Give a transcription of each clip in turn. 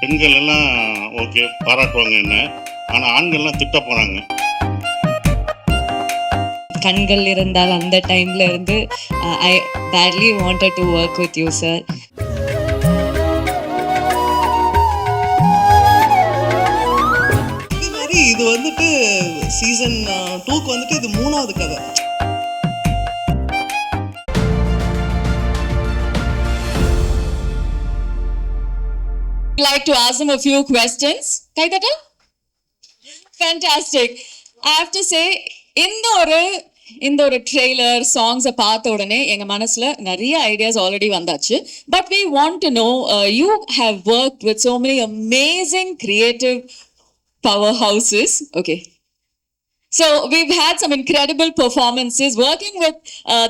பெண்கள் எல்லாம் ஓகே பாராட்டுவாங்க என்ன, ஆனால் ஆண்கள்லாம் திட்ட போகிறாங்க. கண்கள் இருந்தால் அந்த டைம்ல இருந்து ஐ badly wanted to work with you sir. இதே மாதிரி இது வந்துட்டு சீசன் 2க்கு வந்துட்டு இது 3வது கதை. Like to ask them a few questions. Kaitata? Fantastic. I have to say, இந்த ஒரு ட்ரெய்லர் சாங்ஸை பார்த்த உடனே எங்கள் மனசில் நிறைய ஐடியாஸ் ஆல்ரெடி வந்தாச்சு. But we want to know, you have worked with so many amazing creative powerhouses. Okay. So we've had some incredible performances working with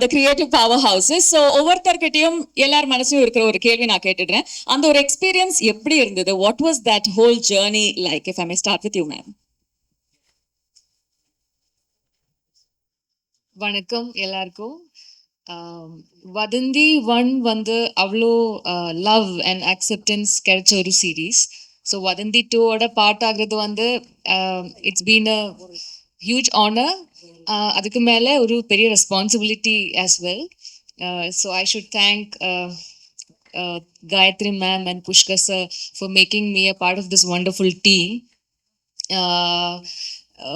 the creative powerhouses. So ஒவ்வொருத்தர்கிட்டையும் எல்லார் மனசும் இருக்கிற ஒரு கேள்வி நான் கேட்டுடுறேன். அந்த ஒரு எக்ஸ்பீரியன்ஸ் எப்படி இருந்தது? What was that whole journey like? If I may start with you, ma'am. வணக்கம் எல்லாருக்கும். வதந்தி 1 வந்து அவ்வளோ லவ் அண்ட் அக்செப்டன்ஸ் கிடைச்ச ஒரு சீரீஸ். ஸோ வதந்தி 2ஓட பார்ட் ஆகுறது வந்து it's been a huge honour. அதுக்கு மேலே ஒரு பெரிய responsibility as well. So I should thank Gayatri ma'am and Pushkar sir for making me a part of this wonderful team.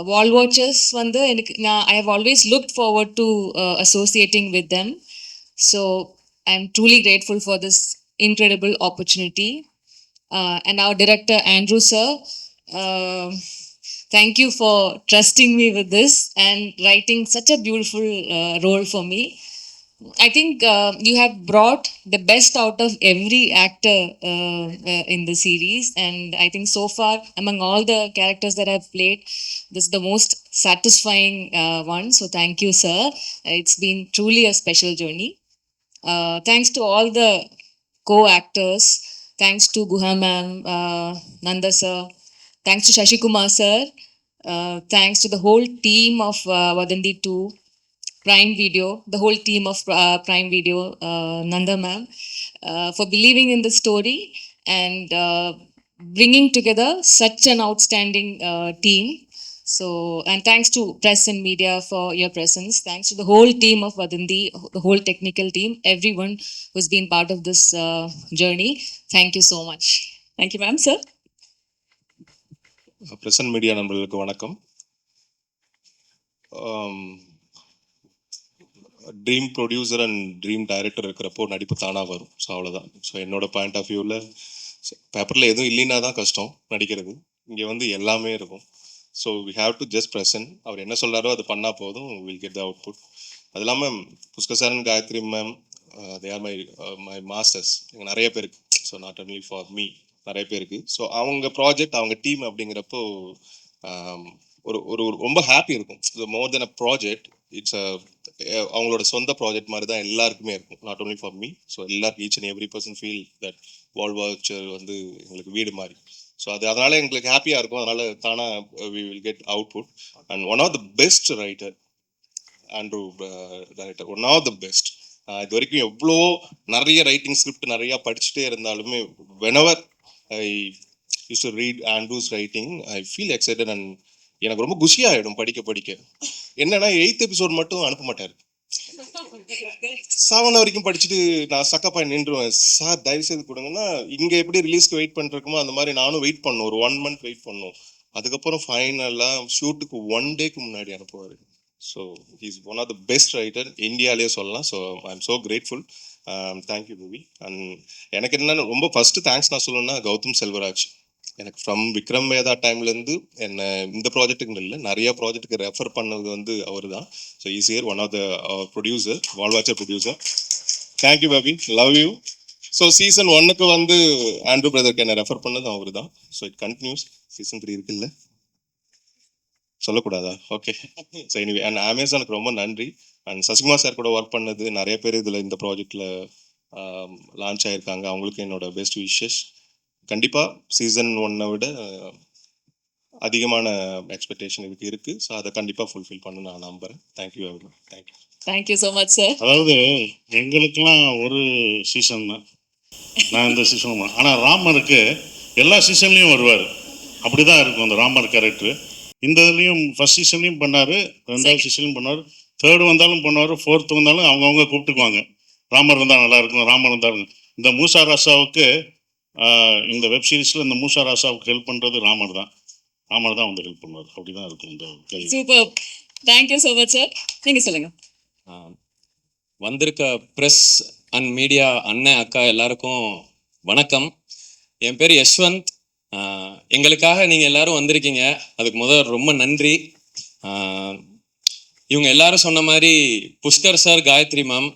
Wall Watchers வந்து எனக்கு I have always looked forward to associating with them. So I'm truly grateful for this incredible opportunity. And our director Andrew sir, thank you for trusting me with this and writing such a beautiful role for me. I think you have brought the best out of every actor in the series, and I think so far among all the characters that I've played, this is the most satisfying one. So thank you, sir. It's been truly a special journey. Thanks to all the co-actors. Thanks to Guha ma'am, Nanda sir. Thanks to Shashi Kumar sir. Thanks to the whole team of Vadanthi 2. Prime Video, the whole team of Prime Video, Nanda ma'am, for believing in the story and bringing together such an outstanding team. So, and thanks to press and media for your presence. Thanks to the whole team of Vadanthi, the whole technical team, everyone who's been part of this journey. Thank you so much. Thank you, ma'am. Sir? Press and media நண்பர்களுக்கு வணக்கம். Dream producer and dream director இருக்கிறப்போ நடிப்பு தானாக வரும். So அவ்வளோதான். So என்னோட point of வியூவில் பேப்பரில் எதுவும் இல்லைன்னா தான் கஷ்டம் நடிக்கிறது. இங்கே வந்து எல்லாமே இருக்கும். So we have to just present. அவர் என்ன சொல்கிறாரோ அது பண்ணால் போதும், வில் கெட் த அவுட்புட். அது இல்லாமல் Pushkar sir and Gayathri ma'am, they are my masters. எங்கள் நிறைய பேருக்கு, so not only for me, நிறைய பேருக்கு. ஸோ அவங்க ப்ராஜெக்ட், அவங்க டீம் அப்படிங்கிறப்போ ஒரு ஒரு ரொம்ப ஹாப்பி இருக்கும். So more then a project, it's அவங்களோட சொந்த ப்ராஜெக்ட் மாதிரி தான் எல்லாருக்குமே இருக்கும், not only for me. So எல்லாருக்கும் each and every person feel that wall watcher வந்து எங்களுக்கு வீடு மாதிரி. ஸோ அதனால எங்களுக்கு ஹாப்பியாக இருக்கும். அதனால தானாக we will get output. And one of the best writer Andrew director, one of the best. இது வரைக்கும் எவ்வளோ நிறைய ரைட்டிங் ஸ்கிரிப்ட் நிறையா படிச்சுட்டே இருந்தாலுமே whenever I used to read Andrew's writing, I feel excited and எனக்கு ரொம்ப குஷியாகிடும் படிக்க. என்னன்னா 8th எபிசோட் மட்டும் அனுப்ப மாட்டார். 7 வரைக்கும் படிச்சுட்டு நான் சக்கப்பாய் நின்றுவேன். சார் தயவு செய்து கொடுங்கன்னா, இங்கே எப்படி ரிலீஸ்க்கு வெயிட் பண்ணிருக்குமோ அந்த மாதிரி நானும் வெயிட் பண்ணணும். ஒரு 1 month வெயிட் பண்ணணும். அதுக்கப்புறம் ஃபைனலாக ஷூட்டுக்கு 1 டேக்கு முன்னாடி அனுப்புவார். So he's one of the best writer இந்தியாவிலே சொல்லலாம். So I am so grateful. Thank you movie. And எனக்கு என்னென்ன ரொம்ப ஃபஸ்ட்டு தேங்க்ஸ் நான் சொல்லணும்னா கௌதம் செல்வராஜ். எனக்கு ஃப்ரம் விக்ரம் வேதா டைம்லேருந்து என்னை இந்த ப்ராஜெக்ட்டுக்கு இல்லை, நிறைய ப்ராஜெக்ட்டுக்கு ரெஃபர் பண்ணது வந்து அவர் தான். So is here one of the producer, wall watcher producer. Thank you Bobby, love you. So season 1க்கு வந்து ஆண்ட்ரூ பிரதருக்கு என்னை ரெஃபர் பண்ணது அவர் தான். So it continuous. சீசன் 3 இருக்குல்ல, சொல்லக்கூடாதா? ஓகே. ஸோ எனிவே, அண்ட் அமேசானுக்கு ரொம்ப நன்றி. அண்ட் சசிகுமார் சார் கூட ஒர்க் பண்ணது நிறைய பேர் இதில் இந்த ப்ராஜெக்டில் லான்ச் ஆகியிருக்காங்க. அவங்களுக்கு என்னோட பெஸ்ட் விஷஸ். கண்டிப்பாக சீசன் 1 விட அதிகமான எக்ஸ்பெக்டேஷன் இதுக்கு இருக்குது. ஸோ அதை கண்டிப்பாக ஃபுல்ஃபில் பண்ண நான் நம்புகிறேன். Thank you every one. Thank you. Thank you so much sir. அதாவது எங்களுக்கெல்லாம் ஒரு சீசன் தான், நான் இந்த சீசன். ஆனால் ராமருக்கு எல்லா சீசன்லேயும் வருவார். அப்படி தான் இருக்கும் அந்த ராமர் கேரக்டர். இந்த இதுலேயும் ஃபர்ஸ்ட் சீசன்லேயும் பண்ணார், ரெண்டாவது சீசன்லையும் பண்ணார், தேர்டு வந்தாலும் பண்ணுவார், ஃபோர்த்து வந்தாலும் அவங்கவுங்க கூப்பிட்டுக்குவாங்க. ராமர் இருந்தால் நல்லாயிருக்கும், ராமர் இருந்தாலும். இந்த மூசா ராசாவுக்கு இந்த வெப் சீரிஸில் இந்த மூசா ராசாவுக்கு ஹெல்ப் பண்ணுறது ராமர் தான் வந்து ஹெல்ப் பண்ணுவார். அப்படி தான் இருக்கும் இந்த கதை. Super, thank you so much sir. நீங்கள் சொல்லுங்கள். வந்திருக்க ப்ரெஸ் அண்ட் மீடியா அண்ணன் அக்கா எல்லாருக்கும் வணக்கம். என் பேர் யஷ்வந்த். எங்களுக்காக நீங்கள் எல்லாரும் வந்திருக்கீங்க, அதுக்கு முதல் ரொம்ப நன்றி. இவங்க எல்லாரும் சொன்ன மாதிரி புஷ்கர் சார், காயத்ரி மேம்,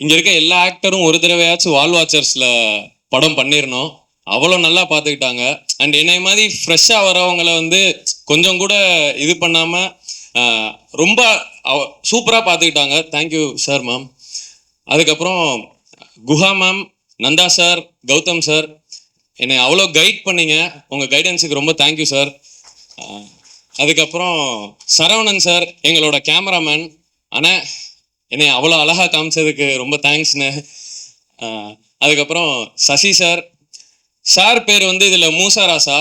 இங்கே இருக்க எல்லா ஆக்டரும் ஒரு தடவையாச்சும் வால் வாட்சர்ஸில் படம் பண்ணிடணும். அவ்வளோ நல்லா பார்த்துக்கிட்டாங்க. அண்ட் என்னை மாதிரி ஃப்ரெஷ்ஷாக வரவங்கள வந்து கொஞ்சம் கூட இது பண்ணாமல் ரொம்ப சூப்பராக பார்த்துக்கிட்டாங்க. Thank you sir ma'am. அதுக்கப்புறம் Guha ma'am, Nanda sir, Gautham sir, என்னை அவ்வளோ கைட் பண்ணீங்க. உங்கள் கைடன்ஸுக்கு ரொம்ப தேங்க்யூ சார். அதுக்கப்புறம் சரவணன் சார், எங்களோட கேமராமேன். ஆனால் என்னை அவ்வளோ அழகாக காமிச்சதுக்கு ரொம்ப தேங்க்ஸ்ண்ணே. அதுக்கப்புறம் சசி சார். சார் பேர் வந்து இதில் மூசா ராசா.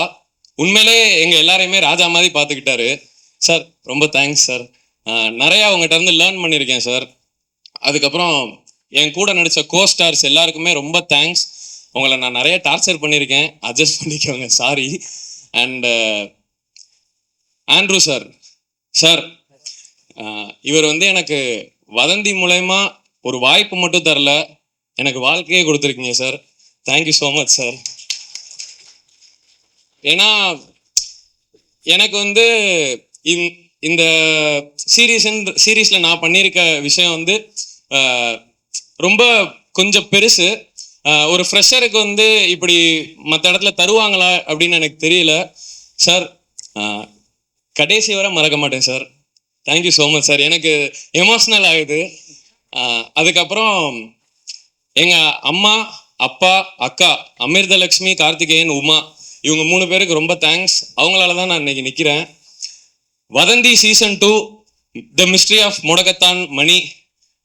உண்மையிலே எங்கள் எல்லாரையுமே ராஜா மாதிரி பார்த்துக்கிட்டாரு சார். ரொம்ப தேங்க்ஸ் சார். நிறையா உங்கள்கிட்ட இருந்து லேர்ன் பண்ணியிருக்கேன் சார். அதுக்கப்புறம் என் கூட நடித்த கோஸ்டார்ஸ் எல்லாருக்குமே ரொம்ப தேங்க்ஸ். உங்களை நான் நிறைய டார்ச்சர் பண்ணியிருக்கேன், அட்ஜஸ்ட் பண்ணிக்கோங்க, sorry. And Andrew sir, sir இவர் வந்து எனக்கு வதந்தி மூலயமா ஒரு வாய்ப்பு மட்டும் தரல, எனக்கு வாழ்க்கையே கொடுத்துருக்கீங்க sir. Thank you so much sir. ஏன்னா எனக்கு வந்து இந்த சீரீஸில் நான் பண்ணியிருக்க விஷயம் வந்து ரொம்ப கொஞ்சம் பெருசு. ஒரு ஃப்ரெஷருக்கு வந்து இப்படி மற்ற இடத்துல தருவாங்களா அப்படின்னு எனக்கு தெரியல சார். கடைசி வரை மறக்க மாட்டேன் sir. Thank you so much sir. எனக்கு எமோஷ்னல் ஆகுது. அதுக்கப்புறம் எங்கள் அம்மா, அப்பா, அக்கா அமிர்தலக்ஷ்மி, கார்த்திகேயன், உமா, இவங்க 3 பேருக்கு ரொம்ப தேங்க்ஸ். அவங்களால தான் நான் இன்னைக்கு நிற்கிறேன். வதந்தி சீசன் 2 த மிஸ்ட்ரி ஆஃப் முடக்கத்தான் மணி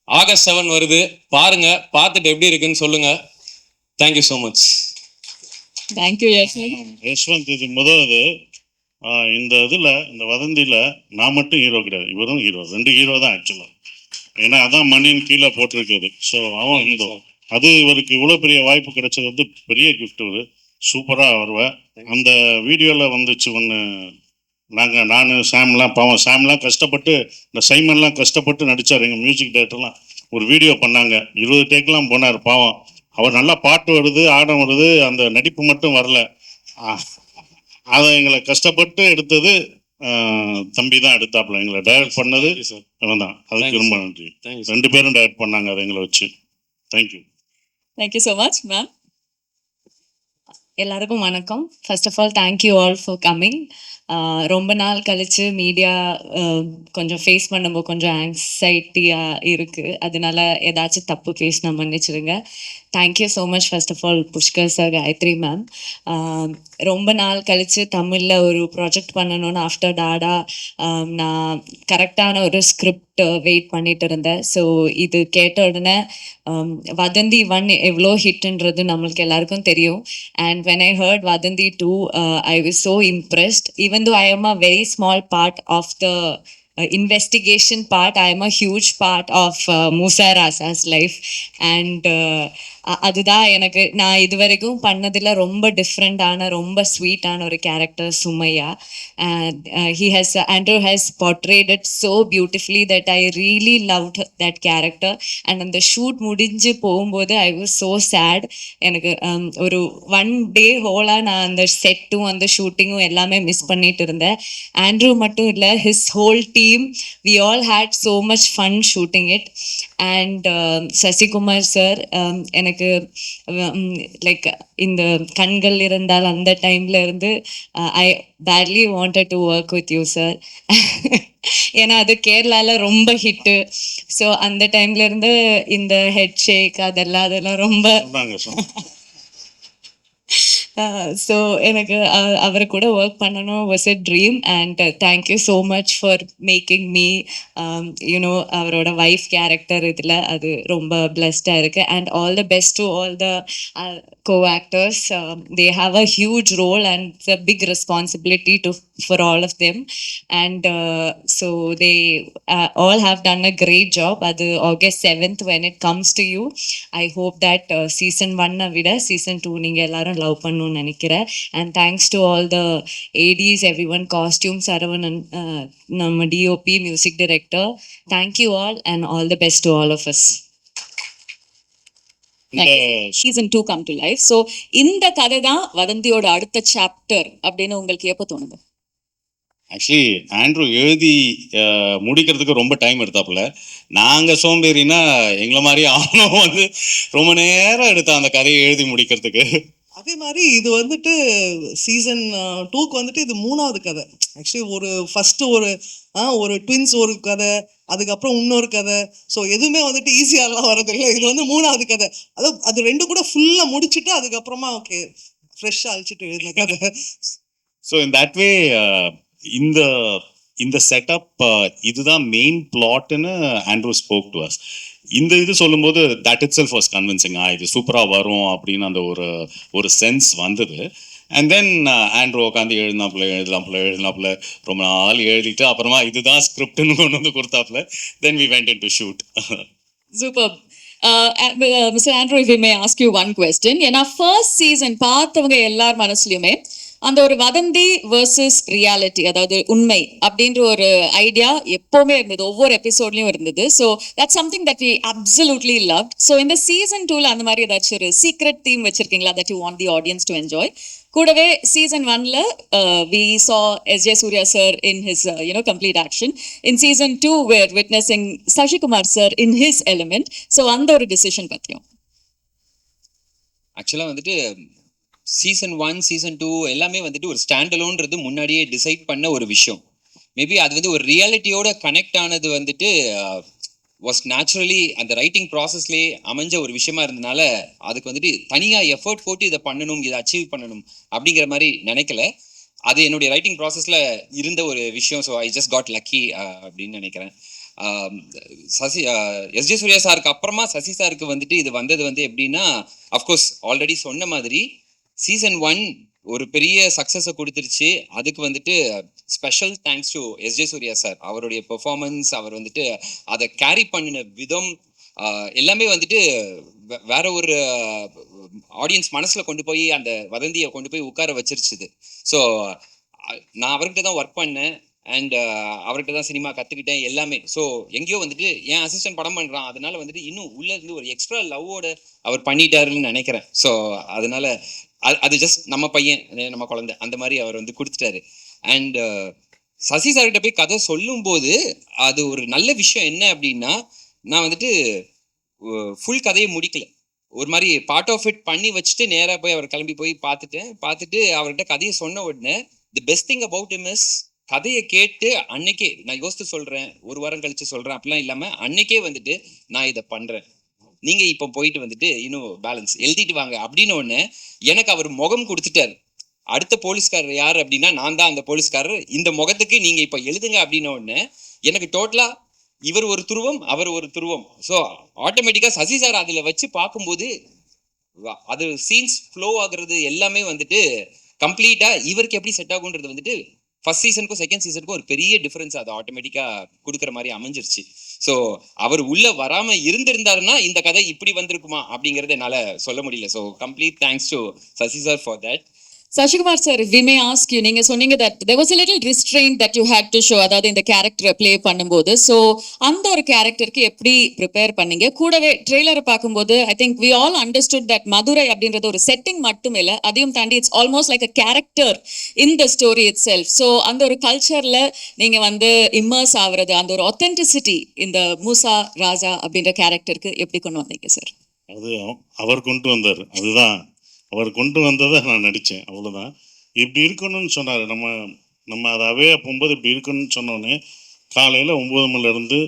ஆகஸ்ட் 7 வருது. பாருங்க, பார்த்துட்டு எப்படி இருக்குன்னு சொல்லுங்க. Thank you so much. Thank you Yashwant. Yashwant, இது முதல் இந்த இதில், இந்த வதந்தியில் நான் மட்டும் ஹீரோ கிடையாது, இவரும் ஹீரோ. 2 ஹீரோ தான் ஆக்சுவலாக. ஏன்னா அதான் மணின்னு கீழே போட்டிருக்குது. ஸோ அவன் ஹீரோ. அது இவருக்கு இவ்வளோ பெரிய வாய்ப்பு கிடைச்சது வந்து பெரிய கிஃப்ட். ஒரு சூப்பராக வருவேன். அந்த வீடியோவில் வந்துச்சு ஒன்று. நான் சாம்லாம், பாவம் சாம்லாம் கஷ்டப்பட்டு, இந்த சைமன்லாம் கஷ்டப்பட்டு நடித்தார். எங்கள் மியூசிக் டைரக்டர்லாம் ஒரு வீடியோ பண்ணாங்க. 20 டேக்கெலாம் போனார். பாவம் அவர் நல்லா பாட்டு வருது, ஆடம் வருது, அந்த நடிப்பு மட்டும் வரல. அதை எங்களை கஷ்டப்பட்டு எடுத்தது தம்பி தான் எடுத்தாப்புல. எங்களை டைரக்ட் பண்ணது அவன் தான். அதுக்கு ரொம்ப நன்றி. 2 பேரும் டைரக்ட் பண்ணாங்க அதை எங்களை வச்சு. Thank you. Thank you so much ma'am. எல்லாருக்கும் வணக்கம். First of all thank you all for coming. ரொம்ப நாள் கழித்து மீடியா கொஞ்சம் ஃபேஸ் பண்ணும்போது கொஞ்சம் ஆங்ஸைட்டியாக இருக்குது. அதனால ஏதாச்சும் தப்பு பேசினா மன்னிச்சிடுங்க. Thank you so much first of all Pushkar sir, Gayathri ma'am. ரொம்ப நாள் கழித்து தமிழில் ஒரு ப்ராஜெக்ட் பண்ணணும்னு ஆஃப்டர் டாடா நான் கரெக்டான ஒரு ஸ்கிரிப்ட் வெயிட் பண்ணிட்டு இருந்தேன். ஸோ இது கேட்ட உடனே வதந்தி 1 எவ்வளோ ஹிட்ன்றது நம்மளுக்கு எல்லாருக்கும் தெரியும். And when I heard Vadanthi 2, I was so impressed. Even though I am a very small part of the investigation part, I am a huge part of Musa Rasa's life. And அதுதான் எனக்கு நான் இது வரைக்கும் பண்ணதில் ரொம்ப டிஃப்ரெண்டான, ரொம்ப ஸ்வீட்டான ஒரு character Sumaiya. Andrew has portrayed it so beautifully that I really loved that character. And அந்த ஷூட் முடிஞ்சு போகும்போது I was so sad. எனக்கு ஒரு 1 day ஹோலாக நான் அந்த செட்டும் அந்த ஷூட்டிங்கும் எல்லாமே மிஸ் பண்ணிட்டு இருந்தேன். ஆண்ட்ரூ மட்டும் இல்லை, his whole team, we all had so much fun shooting it. And Sasikumar sir, எனக்கு லைக் இந்த கண்கள் இருந்தால் அந்த டைம்ல இருந்து ஐ badly wanted to work with you sir. ஏன்னா அது கேரளாவில் ரொம்ப ஹிட்டு. ஸோ அந்த டைம்ல இருந்து இந்த ஹெட் ஷேக் அதெல்லாம் ரொம்ப ஸோ எனக்கு அவரை கூட ஒர்க் பண்ணணும் was a dream and thank you so much for making me you know அவரோட ஒய்ஃப் கேரக்டர் இதில் அது ரொம்ப பிளஸ்டாக இருக்குது and all the best to all the co-actors. They have a huge role and it's a big responsibility for all of them. And so they all have done a great job. Adu August 7th when it comes to you. I hope that season 1 vida season 2 neenga ellarum love pannum nenikkira. And thanks to all the ADs, everyone, costume Saravanan, nama DOP, music director. Thank you all the best to all of us. Season 2 come to life. So இந்த கதை தான் வதந்தியோட அடுத்த chapter அப்படின்னு உங்களுக்கு எப்போ தோணுது? Actually Andrew எழுதி முடிக்கிறதுக்கு ரொம்ப டைம் எடுத்தாப்புல. நாங்கள் சோம்பேறினா எங்களை மாதிரி அவனும் வந்து ரொம்ப நேரம் எடுத்தான் அந்த கதையை எழுதி முடிக்கிறதுக்கு. அதே மாதிரி இது வந்துட்டு சீசன் 2க்கு வந்துட்டு இது 3வது கதை. ஆக்சுவலி ஒரு ஃபஸ்ட்டு ஒரு ட்வின்ஸ் ஒரு கதை, அதுக்கப்புறம் இன்னொரு கதை. ஸோ எதுவுமே வந்துட்டு ஈஸியாகலாம் வரதில்லை. இது வந்து 3வது கதை. அது 2 கூட ஃபுல்லாக முடிச்சுட்டு அதுக்கப்புறமா ஓகே ஃப்ரெஷ்ஷாக அழிச்சிட்டு எழுதின கதை. ஸோ இன் தட் வே இந்த இந்த செட்டப் இதுதான் மெயின் பிளாட்னு ஆண்ட்ரூ ஸ்போக் டு அஸ். இந்த இது சொல்லும்போது that itself was convincing. இது சூப்பராக வரும் அப்படின்னு அந்த ஒரு சென்ஸ் வந்தது. அண்ட் தென் ஆண்ட்ரூ உட்காந்து எழுதினாப்புல ரொம்ப நாள் எழுதிட்டு அப்புறமா இதுதான் ஸ்கிரிப்ட்னு கொண்டு வந்து கொடுத்தாப்புல. Then we went in to shoot. Superb. Mr. Andrew, if we may ask you one question. ஏன்னா ஃபர்ஸ்ட் சீசன் பார்த்தவங்க எல்லார் மனசுலையுமே அந்த ஒரு வதந்தி வர்சஸ் ரியாலிட்டி, அதாவது உண்மை அப்படின்ற ஒரு ஐடியா எப்போவுமே இருந்தது, ஒவ்வொரு எபிசோட்லையும் இருந்தது. So that's something that we absolutely loved. So இந்த சீசன் 2ல அந்த மாதிரி ஏதாச்சும் ஒரு சீக்ரெட் தீம் வச்சிருக்கீங்களா that you want the audience to enjoy? கூடவே சீசன் 1ல we saw S.J. Surya sir in his complete action. In season 2 we're witnessing Sashi Kumar sir in his element. So அந்த ஒரு டிசிஷன் பத்தியும். ஆக்சுவலாக வந்துட்டு season 1 season 2 எல்லாமே வந்துட்டு ஒரு ஸ்டாண்டலோன்றது முன்னாடியே டிசைட் பண்ண ஒரு விஷயம். மேபி அது வந்து ஒரு ரியாலிட்டியோட கனெக்ட் ஆனது வந்துட்டு வாஸ் நேச்சுரலி அந்த ரைட்டிங் ப்ராசஸ்லேயே அமைஞ்ச ஒரு விஷயமா இருந்தனால அதுக்கு வந்துட்டு தனியாக எஃபர்ட் போட்டு இதை பண்ணணும், இதை அச்சீவ் பண்ணணும் அப்படிங்கிற மாதிரி நினைக்கல. அது என்னுடைய ரைட்டிங் ப்ராசஸில் இருந்த ஒரு விஷயம். So I just got lucky அப்படின்னு நினைக்கிறேன். எஸ்ஜே சூர்யா சாருக்கு அப்புறமா சசி சாருக்கு வந்துட்டு இது வந்தது வந்து எப்படின்னா, அஃப்கோர்ஸ் ஆல்ரெடி சொன்ன மாதிரி சீசன் 1 ஒரு பெரிய சக்ஸஸை கொடுத்துருச்சு. அதுக்கு வந்துட்டு special thanks to SJ Suryah sir. அவருடைய பெர்ஃபார்மன்ஸ், அவர் வந்துட்டு அதை கேரி பண்ணின விதம் எல்லாமே வந்துட்டு வேற ஒரு ஆடியன்ஸ் மனசில் கொண்டு போய் அந்த வதந்தியை கொண்டு போய் உட்கார வச்சிருச்சுது. ஸோ நான் அவர்கிட்ட தான் ஒர்க் பண்ணேன் அண்ட் அவர்கிட்ட தான் சினிமா கற்றுக்கிட்டேன் எல்லாமே. ஸோ எங்கேயோ வந்துட்டு என் அசிஸ்டன்ட் படம் பண்ணுறான், அதனால வந்துட்டு இன்னும் உள்ளே இருந்து ஒரு எக்ஸ்ட்ரா லவ்வோட அவர் பண்ணிட்டாருன்னு நினைக்கிறேன். ஸோ அதனால அது ஜஸ்ட் நம்ம பையன், நம்ம குழந்தை அந்த மாதிரி அவர் வந்து கொடுத்துட்டாரு. அண்ட் சசி சார்கிட்ட போய் கதை சொல்லும்போது அது ஒரு நல்ல விஷயம் என்ன அப்படின்னா, நான் வந்துட்டு ஃபுல் கதையை முடிக்கல, ஒரு மாதிரி பார்ட் ஆஃப் இட் பண்ணி வச்சுட்டு நேராக போய் அவர் கிளம்பி போய் பார்த்துட்டு அவர்கிட்ட கதையை சொன்ன உடனே the best thing about him is கதையை கேட்டு அன்னைக்கே நான் யோசித்து சொல்கிறேன், ஒரு வாரம் கழிச்சு சொல்கிறேன் அப்படிலாம் இல்லாமல் அன்னைக்கே வந்துட்டு நான் இதை பண்ணுறேன், நீங்கள் இப்போ போயிட்டு வந்துட்டு இன்னும் பேலன்ஸ் எழுதிட்டு வாங்க அப்படின்னு ஒன்று எனக்கு அவர் முகம் கொடுத்துட்டார். அடுத்த போலீஸ்காரர் யார் அப்படின்னா நான் தான் அந்த போலீஸ்காரர், இந்த முகத்துக்கு நீங்கள் இப்போ எழுதுங்க அப்படின்னு ஒன்று எனக்கு டோட்டலாக இவர் ஒரு துருவம் அவர் ஒரு துருவம். ஸோ ஆட்டோமேட்டிக்காக சசி சார் அதில் வச்சு பார்க்கும்போது அது சீன்ஸ் ஃப்ளோ ஆகுறது எல்லாமே வந்துட்டு கம்ப்ளீட்டாக இவருக்கு எப்படி செட் ஆகுன்றது வந்துட்டு ஃபர்ஸ்ட் சீசனுக்கும் செகண்ட் சீசனுக்கும் ஒரு பெரிய டிஃபரன்ஸ் அது ஆட்டோமேட்டிக்காக கொடுக்குற மாதிரி அமைஞ்சிருச்சு. ஸோ அவர் உள்ள வராமல் இருந்திருந்தாருன்னா இந்த கதை இப்படி வந்திருக்குமா அப்படிங்கிறத என்னால் சொல்ல முடியல. So complete thanks to Sasi sir for that. Sashikumar sir, if we may ask you, நீங்க சொன்னீங்க that there was a little restraint that you had to show, அதாவது இந்த கேரக்டரை ப்ளே பண்ணும்போது. ஸோ அந்த ஒரு கேரக்டருக்கு எப்படி ப்ரிப்பேர் பண்ணீங்க? கூடவே ட்ரெய்லரை பார்க்கும்போது I think we all understood that Madurai அப்படின்றது ஒரு செட்டிங் மட்டும் இல்லை, அதையும் தாண்டி it's almost like a character in the story itself. ஸோ அந்த ஒரு கல்ச்சரில் நீங்கள் வந்து இம்மர்ஸ் ஆகுறது, அந்த ஒரு ஒத்தென்டிசிட்டி இந்த மூசா ராஜா அப்படின்ற கேரக்டருக்கு எப்படி கொண்டு வந்தீங்க சார்? அது அவர் கொண்டு வந்தார், அதுதான் அவர் கொண்டு வந்ததை நான் நடித்தேன், அவ்வளோதான். இப்படி இருக்கணும்னு சொன்னார். நம்ம அதாவே போகும்போது இப்படி இருக்கணும்னு சொன்னோன்னே காலையில் 9 மணிலேருந்து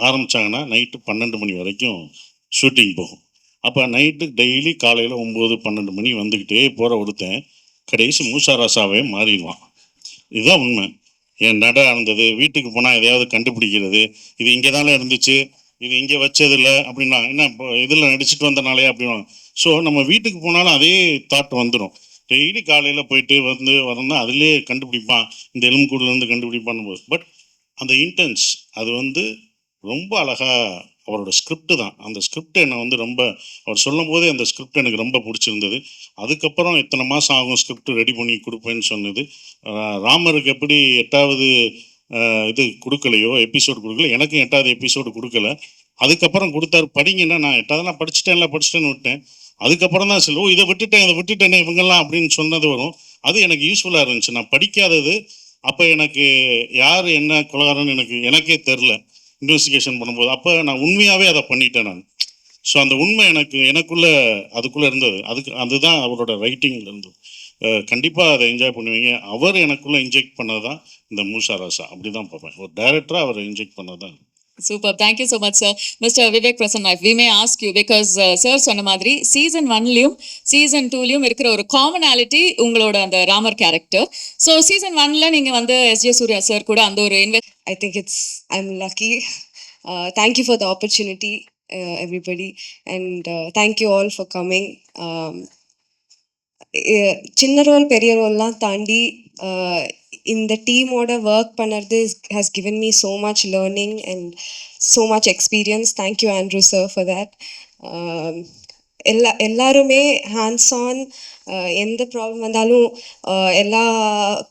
ஆரம்பித்தாங்கன்னா நைட்டு 12 மணி வரைக்கும் ஷூட்டிங் போகும். அப்போ நைட்டு டெய்லி காலையில் 9-12 மணி வந்துக்கிட்டே போகிற ஒருத்தன் கடைசி மூசாராசாவே மாறிடுவான். இதுதான் உண்மை. என் நட இருந்தது, வீட்டுக்கு போனால் எதையாவது கண்டுபிடிக்கிறது, இது இங்கே தானே இருந்துச்சு, இது இங்கே வச்சதில்லை அப்படின்னா என்ன இப்போ இதில் நடிச்சுட்டு வந்தனாலே அப்படின்னா. ஸோ நம்ம வீட்டுக்கு போனாலும் அதே தாட் வந்துடும். டெய்லி காலையில் போயிட்டு வரணும்னா அதிலே கண்டுபிடிப்பான், இந்த எலும்புக்கூடுலேருந்து கண்டுபிடிப்பான்னு போது. பட் அந்த இன்டென்ஸ் அது வந்து ரொம்ப அழகாக அவரோட ஸ்கிரிப்ட் தான். அந்த ஸ்கிரிப்ட் என்னை வந்து ரொம்ப அவர் சொல்லும் போதே அந்த ஸ்கிரிப்ட் எனக்கு ரொம்ப பிடிச்சிருந்தது. அதுக்கப்புறம் இத்தனை மாதம் ஆகும் ஸ்கிரிப்ட் ரெடி பண்ணி கொடுப்பேன்னு சொன்னது. ராமருக்கு எப்படி 8வது இது கொடுக்கலையோ, எபிசோடு கொடுக்கல, எனக்கும் 8வது எபிசோடு கொடுக்கல. அதுக்கப்புறம் கொடுத்தாரு, படிங்கன்னா நான் 8வதுலாம் படிச்சுட்டேன்னு விட்டேன். அதுக்கப்புறம் தான் சொல்லு, இதை விட்டுட்டேனே இவங்கெல்லாம் அப்படின்னு சொன்னது வரும். அது எனக்கு யூஸ்ஃபுல்லாக இருந்துச்சு. நான் படிக்காதது அப்போ எனக்கு யார் என்ன கொலகாரன்னு எனக்கே தெரில இன்வெஸ்டிகேஷன் பண்ணும்போது. அப்போ நான் உண்மையாகவே அதை பண்ணிட்டேன் நான். ஸோ அந்த உண்மை எனக்குள்ளே அதுக்குள்ளே இருந்தது. அதுதான் அவரோட ரைட்டிங்கில் இருந்தது. கண்டிப்பாக அதை என்ஜாய் பண்ணுவீங்க. அவர் எனக்குள்ளே இன்ஜெக்ட் பண்ணது தான் இந்த மூசாராசா. அப்படி தான் பார்ப்பேன். ஒரு டைரக்டராக அவர் இன்ஜெக்ட் பண்ணது தான். Super. Thank you so much, sir. Mr. Vivek Prasanna, if we may ask you, because sir சொன்ன மாதிரி season 1லயும் season 2லயும் இருக்கிற ஒரு காமனாலிட்டி உங்களோட அந்த ராமர் கேரக்டர். ஸோ season 1ல நீங்க வந்து எஸ்ஜே சூர்யா சார் கூட அந்த ஒரு I think I'm lucky. Thank you for the opportunity, everybody. And thank you all for coming. சின்ன ரோல் பெரிய ரோல்லாம் தாண்டி இந்த டீமோட ஒர்க் பண்ணுறது has given me so much learning and so much experience. Thank you, Andrew sir, for that. எல்லாருமே hands on, எந்த problem வந்தாலும் எல்லா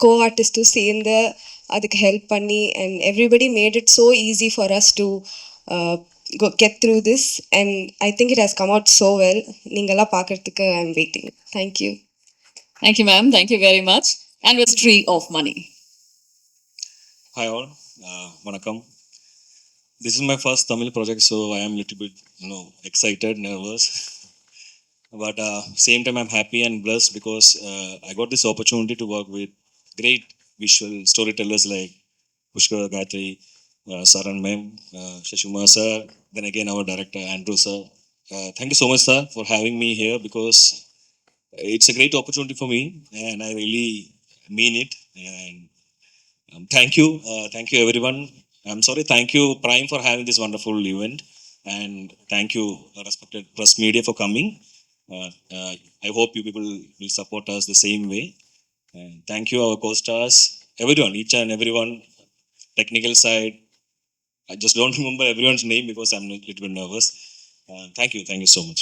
கோ ஆர்டிஸ்ட்டும் சேர்ந்து அதுக்கு ஹெல்ப் பண்ணி, and everybody made it so easy for us to get through this, and I think it has come out so well. நீங்களாம் பார்க்கறதுக்கு I'm waiting. Thank you. Thank you, ma'am. Thank you very much. And with Tree of Money. Hi all. Vanakkam. This is my first Tamil project, so I am a little bit, excited, nervous. But same time, I'm happy and blessed because I got this opportunity to work with great visual storytellers like Pushkar, Gayatri, Saran ma'am, Shashuma sir, then again our director Andrew sir. Thank you so much, sir, for having me here because it's a great opportunity for me and I really mean it. And thank you everyone. I'm sorry, thank you Prime for having this wonderful event, and thank you respected press media for coming. I hope you people will support us the same way, and thank you our co-stars, everyone, each and everyone, technical side. I just don't remember everyone's name because I'm a little bit nervous. Thank you so much.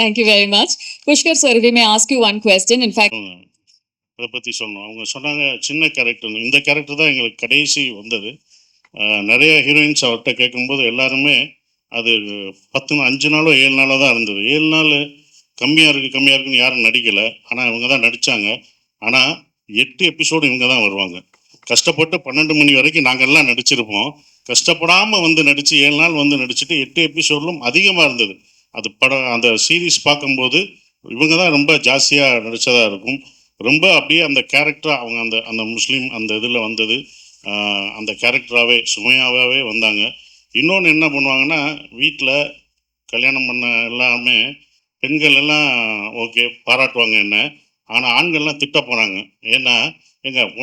Thank you very much. Pushkar sir, we may ask you one question. In fact, அதை பற்றி சொல்லணும். அவங்க சொன்னாங்க சின்ன கேரக்டர்னு. இந்த character தான் எங்களுக்கு கடைசி வந்தது. நிறைய ஹீரோயின்ஸ் அவர்கிட்ட கேட்கும்போது எல்லாருமே அது 5 நாளோ 7 நாளோ தான் இருந்தது. 7 நாள் கம்மியாக இருக்குன்னு யாரும் நடிக்கலை. ஆனால் இவங்க தான் நடித்தாங்க. ஆனால் 8 எபிசோடு இவங்க தான் வருவாங்க. கஷ்டப்பட்டு 12 மணி வரைக்கும் நாங்கள் எல்லாம் நடிச்சிருப்போம். கஷ்டப்படாமல் வந்து நடித்து 7 நாள் வந்து நடிச்சுட்டு 8 எபிசோட்லும் அதிகமாக இருந்தது. அது அந்த சீரீஸ் பார்க்கும்போது இவங்க தான் ரொம்ப ஜாஸ்தியாக நடித்ததாக இருக்கும். ரொம்ப அப்படியே அந்த கேரக்டராக அவங்க அந்த முஸ்லீம் அந்த இதில் வந்தது. அந்த கேரக்டராகவே சுமையாகவே வந்தாங்க. இன்னொன்று என்ன பண்ணுவாங்கன்னா, வீட்டில் கல்யாணம் பண்ண எல்லாமே பெண்கள் எல்லாம் ஓகே பாராட்டுவாங்க என்ன, ஆனால் ஆண்கள்லாம் திட்ட போகிறாங்க. ஏன்னா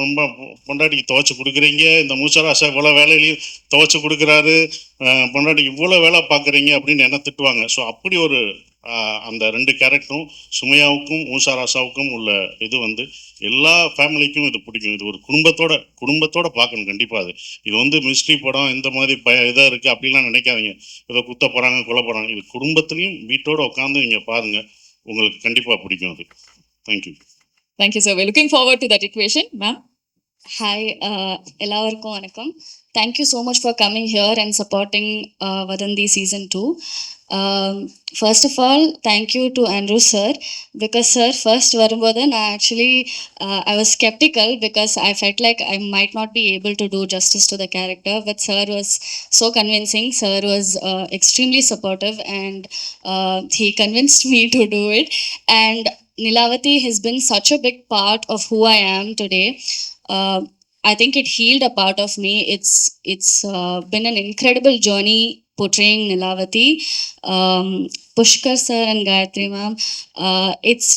ரொம்ப பொண்டாட்டிக்கு துவைச்சி கொடுக்குறீங்க, இந்த மூசராசா இவ்வளோ வேலையிலையும் துவைச்சி கொடுக்குறாரு, பொண்டாட்டிக்கு இவ்வளோ வேலை பார்க்குறீங்க அப்படின்னு என்ன திட்டுவாங்க. ஸோ அப்படி ஒரு அந்த 2 கேரக்டரும் சுமையாவுக்கும் மூசாராசாவுக்கும் உள்ள இது வந்து எல்லா ஃபேமிலிக்கும் இது பிடிக்கும். இது ஒரு குடும்பத்தோட பார்க்கணும் கண்டிப்பாக. இது வந்து மிஸ்ட்ரி படம் இந்த மாதிரி இதாக இருக்குது அப்படிலாம் நினைக்காதீங்க. ஏதோ குத்த போகிறாங்க கொலை போகிறாங்க. இது குடும்பத்துலேயும் வீட்டோடு உட்காந்து நீங்கள் பாருங்கள், உங்களுக்கு கண்டிப்பாக பிடிக்கும் அது. Thank you. Thank you, sir. We're looking forward to that equation, ma'am. Hi, எல்லாருக்கும் வணக்கம். Thank you so much for coming here and supporting Vadandi season 2. First of all, thank you to Andrew sir, because sir first வரும்போது நான் actually I was skeptical because I felt like I might not be able to do justice to the character, but sir was so convincing. Sir was extremely supportive and he convinced me to do it. And Nilavati has been such a big part of who I am today. I think it healed a part of me. It's been an incredible journey portraying Nilavati. Pushkar sir and Gayatri ma'am, it's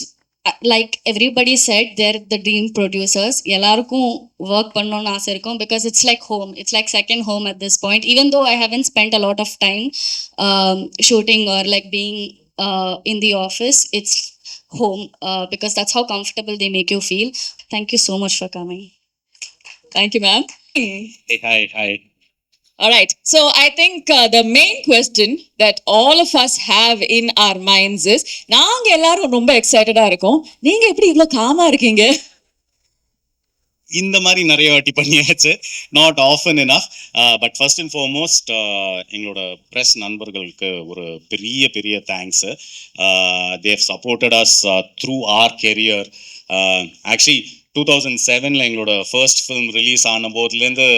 like everybody said, they're the dream producers. எல்லாருக்கும் work பண்ணணும்னு ஆசை இருக்கும் because it's like home. It's like second home at this point. Even though I haven't spent a lot of time shooting or like being in the office, it's home because that's how comfortable they make you feel. Thank you so much for coming. Thank you, ma'am. Hi. All right. So I think the main question that all of us have in our minds is, நாங்க எல்லாரும் ரொம்ப எக்ஸைட்டடா இருக்கோம், நீங்க எப்படி இவ்ளோ gamma இருக்கீங்க? இந்த மாதிரி நிறைய வாட்டி பண்ணியாச்சு, not often enough. But first and foremost எங்களோட ப்ரெஸ் நண்பர்களுக்கு ஒரு பெரிய thanks. They've supported us through our career. Actually 2007 எங்களோட ஃபர்ஸ்ட் ஃபிலிம் ரிலீஸ் ஆன போதுலேருந்து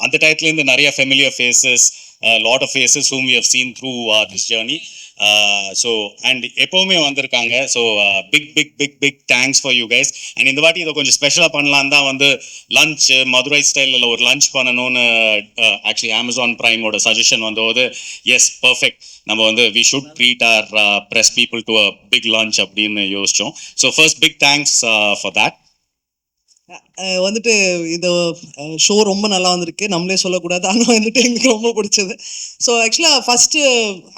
அந்த டயத்துலேருந்து நிறைய familiar faces, lot of faces whom we have seen through this journey. So and எப்போவுமே வந்திருக்காங்க. So big thanks for you guys. And இந்த வாட்டி இதை கொஞ்சம் ஸ்பெஷலாக பண்ணலாம் தான் வந்து லஞ்ச் மதுரை ஸ்டைலில் ஒரு லஞ்ச் பண்ணணும்னு ஆக்சுவலி அமேசான் ப்ரைமோட சஜஷன் வந்தபோது எஸ் பர்ஃபெக்ட், நம்ம வந்து we should treat our press people to a big launch அப்படின்னு யோசித்தோம். So first big thanks for that. வந்துட்டு இது ஷோ ரொம்ப நல்லா வந்திருக்கு, நம்மளே சொல்லக்கூடாது, ஆனால் வந்துட்டு எங்களுக்கு ரொம்ப பிடிச்சது. ஸோ ஆக்சுவலாக ஃபஸ்ட்டு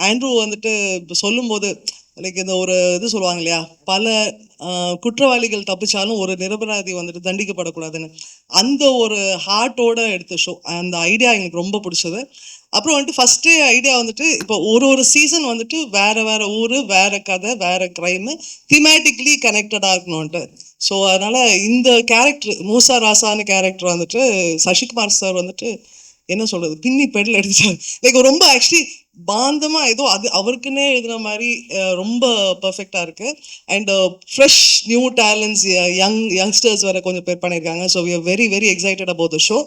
ஆண்ட்ரூ வந்துட்டு இப்போ சொல்லும்போது லைக் இந்த ஒரு இது சொல்லுவாங்க இல்லையா, பல குற்றவாளிகள் தப்பிச்சாலும் ஒரு நிரபராதி வந்துட்டு தண்டிக்கப்படக்கூடாதுன்னு, அந்த ஒரு ஹார்ட்டோட எடுத்த ஷோ. அந்த ஐடியா எங்களுக்கு ரொம்ப பிடிச்சது. அப்புறம் வந்துட்டு ஃபஸ்ட்டு ஐடியா வந்துட்டு இப்போ ஒரு சீசன் வந்துட்டு வேறு ஊர், வேறு கதை, வேறு க்ரைமு, திமேட்டிக்லி கனெக்டடாக இருக்கணும்ன்ட்டு. ஸோ அதனால் இந்த கேரக்டர் மூசா ராசான்னு கேரக்டர் வந்துட்டு சசிகுமார் சார் வந்துட்டு என்ன சொல்கிறது, பின்னி பெடல் எடுத்துட்டார். லைக் ரொம்ப ஆக்சுவலி பாந்தமாக ஏதோ அது அவருக்குன்னே எழுதுன மாதிரி ரொம்ப பர்ஃபெக்டாக இருக்குது. And fresh new talents, youngsters வேறு கொஞ்சம் பேர் பண்ணியிருக்காங்க. So we are very excited about the show.